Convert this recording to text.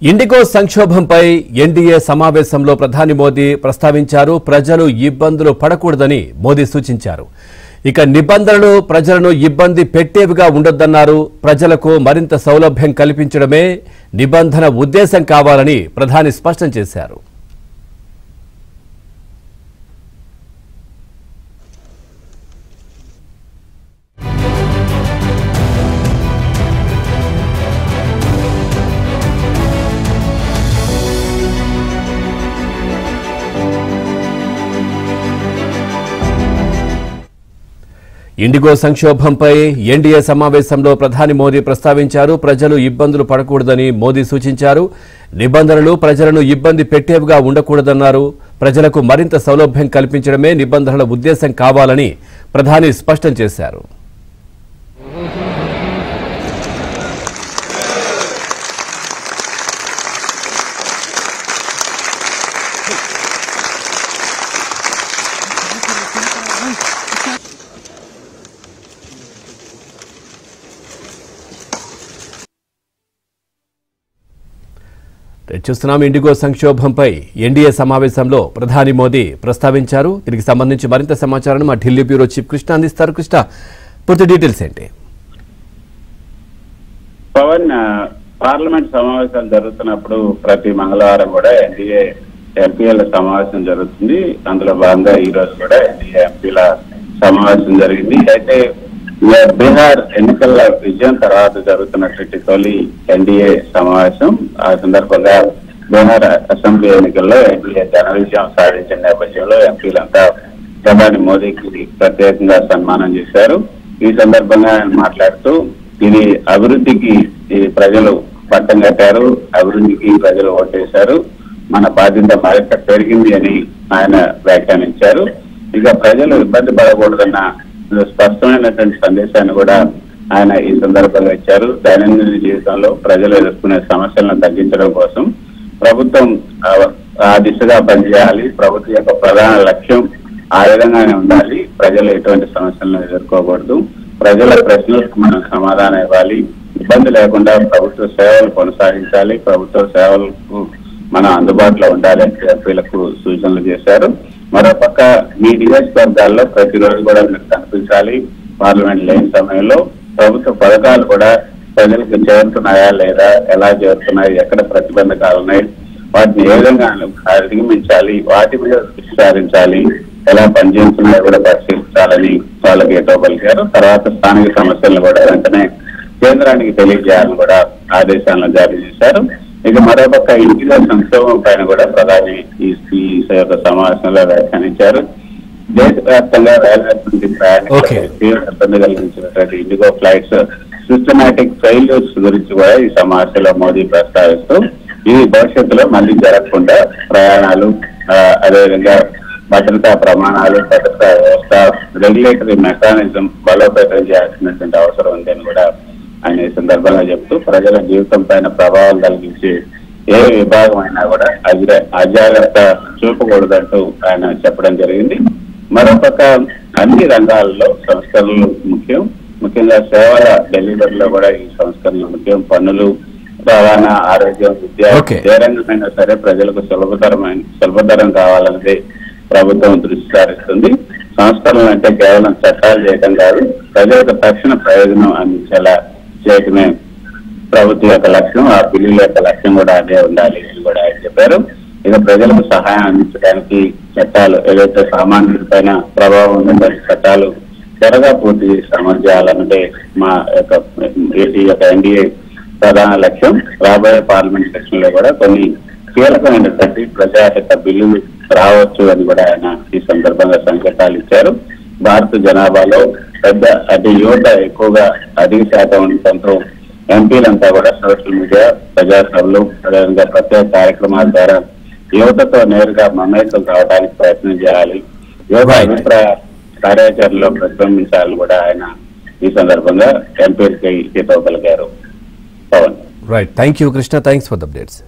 IndiGo సంక్షోభంపై NDA సమావేశంలో ప్రధాని మోదీ ప్రస్తావించారు. ప్రజలు ఇబ్బందులు పడకూడదని మోదీ సూచించారు. ఇక నిబంధనలు ప్రజలను ఇబ్బంది పెట్టేవిగా ఉండొద్దన్నారు. ప్రజలకు మరింత సౌలభ్యం కల్పించడమే నిబంధన ఉద్దేశం కావాలని ప్రధాని స్పష్టం చేశారు. ఇండిగో సంక్షోభంపై ఎన్డీఏ సమావేశంలో ప్రధాని మోదీ ప్రస్తావించారు. ప్రజలు ఇబ్బందులు పడకూడదని మోదీ సూచించారు. నిబంధనలు ప్రజలను ఇబ్బంది పెట్టేవిగా ఉండకూడదన్నారు. ప్రజలకు మరింత సౌలభ్యం కల్పించడమే నిబంధనల ఉద్దేశం కావాలని ప్రధాని స్పష్టం చేశారు. చూస్తున్నాం. ఇండిగో సంక్షోభంపై ఎన్డీఏ సమావేశంలో ప్రధాని మోదీ ప్రస్తావించారు. దీనికి సంబంధించి మరింత సమాచారాన్ని మా ఢిల్లీ బ్యూరో చీఫ్ కృష్ణ అందిస్తారు. కృష్ణ, పూర్తి డీటెయిల్స్ ఏంటి? పవన్, పార్లమెంట్ సమావేశాలు జరుగుతున్నప్పుడు ప్రతి మంగళవారం కూడా ఎన్డీఏ ఎంపీల సమావేశం జరుగుతుంది. అందులో భాగంగా ఈ రోజు కూడా ఎన్డీఏ ఎంపీల సమావేశం జరిగింది. అయితే బీహార్ ఎన్నికల విజయం తర్వాత జరుగుతున్నటువంటి తొలి ఎన్డీఏ సమావేశం. ఆ సందర్భంగా బీహార్ అసెంబ్లీ ఎన్నికల్లో ఎన్డీఏ ఘన విజయం సాధించిన నేపథ్యంలో ఎంపీలంతా ప్రధాని మోదీకి ప్రత్యేకంగా సన్మానం చేశారు. ఈ సందర్భంగా ఆయన మాట్లాడుతూ ఇది అభివృద్ధికి ప్రజలు పట్టం కట్టారు, అభివృద్ధికి ప్రజలు ఓటేశారు, మన బాధ్యత మరింత పెరిగింది అని ఆయన వ్యాఖ్యానించారు. ఇక ప్రజలు ఇబ్బంది పడకూడదన్న స్పష్టమైనటువంటి సందేశాన్ని కూడా ఆయన ఈ సందర్భంగా ఇచ్చారు. దైనందిన జీవితంలో ప్రజలు ఎదుర్కొనే సమస్యలను తగ్గించడం కోసం ప్రభుత్వం ఆ దిశగా పనిచేయాలి. ప్రభుత్వం యొక్క ప్రధాన లక్ష్యం ఆ విధంగానే ఉండాలి. ప్రజలు ఎటువంటి సమస్యలను ఎదుర్కోకూడదు. ప్రజల ప్రశ్నలకు మనం సమాధానం ఇవ్వాలి. ఇబ్బంది లేకుండా ప్రభుత్వ సేవలు కొనసాగించాలి. ప్రభుత్వ సేవలకు మనం అందుబాటులో ఉండాలి అని ఎంపీలకు సూచనలు చేశారు. మరోపక్క మీ నియోజకవర్గాల్లో ప్రతిరోజు కూడా మీరు కనిపించాలి. పార్లమెంట్ లేని సమయంలో ప్రభుత్వ పథకాలు కూడా ప్రజలకు చేరుతున్నాయా లేదా, ఎలా చేరుతున్నాయి, ఎక్కడ ప్రతిబంధకాలు ఉన్నాయి, వాటిని ఏ విధంగా అధిగమించాలి, వాటి మీద దృష్టి సారించాలి, ఎలా పనిచేస్తున్నాయో కూడా పరిశీలించాలని వాళ్ళకి ఏటో పలికారు. తర్వాత స్థానిక సమస్యలను కూడా వెంటనే కేంద్రానికి తెలియజేయాలని కూడా ఆదేశాలను జారీ చేశారు. ఇక మరోపక్క ఇండిగో సంక్షోభం పైన కూడా ప్రధాని ఈ యొక్క సమావేశంలో వ్యాఖ్యానించారు. దేశవ్యాప్తంగా రైల్వే ప్రయాణికులకు తీవ్ర ఇబ్బంది కలిగించినటువంటి ఇండిగో ఫ్లైట్స్ సిస్టమాటిక్ ఫెయిల్యూర్స్ గురించి కూడా ఈ సమావేశంలో మోదీ ప్రస్తావిస్తూ ఇది భవిష్యత్తులో మళ్లీ జరగకుండా ప్రయాణాలు, అదేవిధంగా భద్రతా ప్రమాణాలు, భద్రతా వ్యవస్థ, రెగ్యులేటరీ మెకానిజం బలోపేతం చేయాల్సినటువంటి అవసరం ఉందని కూడా ఆయన ఈ సందర్భంగా చెప్తూ ప్రజల జీవితం పైన ప్రభావం కలిగించి ఏ విభాగం అయినా కూడా అజాగ్రత్త చూపకూడదంటూ ఆయన చెప్పడం జరిగింది. మరోపక్క అన్ని రంగాల్లో సంస్కరణలు ముఖ్యం. ముఖ్యంగా సేవల డెలివరీలో కూడా ఈ సంస్కరణలు ముఖ్యం. పన్నులు, రవాణా, ఆరోగ్యం, విద్య ఏ రంగమైనా సరే ప్రజలకు సులభతరం కావాలన్నది ప్రభుత్వం దృష్టి సారిస్తుంది. సంస్కరణలు అంటే కేవలం చట్టాలు చేయడం కాదు, ప్రజలకు తక్షణ ప్రయోజనం అందించేలా చేయటమే ప్రభుత్వం యొక్క లక్ష్యం. ఆ బిల్లుల యొక్క లక్ష్యం కూడా అదే ఉండాలి అని కూడా ఆయన చెప్పారు. ఇక ప్రజలకు సహాయం అందించడానికి చట్టాలు ఏదైతే సామాన్యుల పైన ప్రభావం ఉందో చట్టాలు త్వరగా పూర్తి చేయాలన్నదే మా యొక్క ఈ యొక్క ఎన్డీఏ ప్రధాన లక్ష్యం. రాబోయే పార్లమెంట్ సెషన్ లో కూడా కొన్ని కీలకమైనటువంటి ప్రజాహిత బిల్లులు రావచ్చు అని కూడా ఆయన ఈ సందర్భంగా సంకేతాలు ఇచ్చారు. భారత జనాభాలో పెద్ద యువత ఎక్కువగా అధిక శాతం ఉండటంతో ఎంపీలంతా కూడా సోషల్ మీడియా, ప్రజాసభలు, అదేవిధంగా ప్రత్యేక కార్యక్రమాల ద్వారా యువతతో నేరుగా మమేకం కావడానికి ప్రయత్నం చేయాలి. యువత అభిప్రాయ కార్యాచరణలో ప్రతిబింబించాలని కూడా ఆయన ఈ సందర్భంగా ఎంపీలకి హితవు పలికారు. Pawan, right, thank you Krishna, thanks for the updates.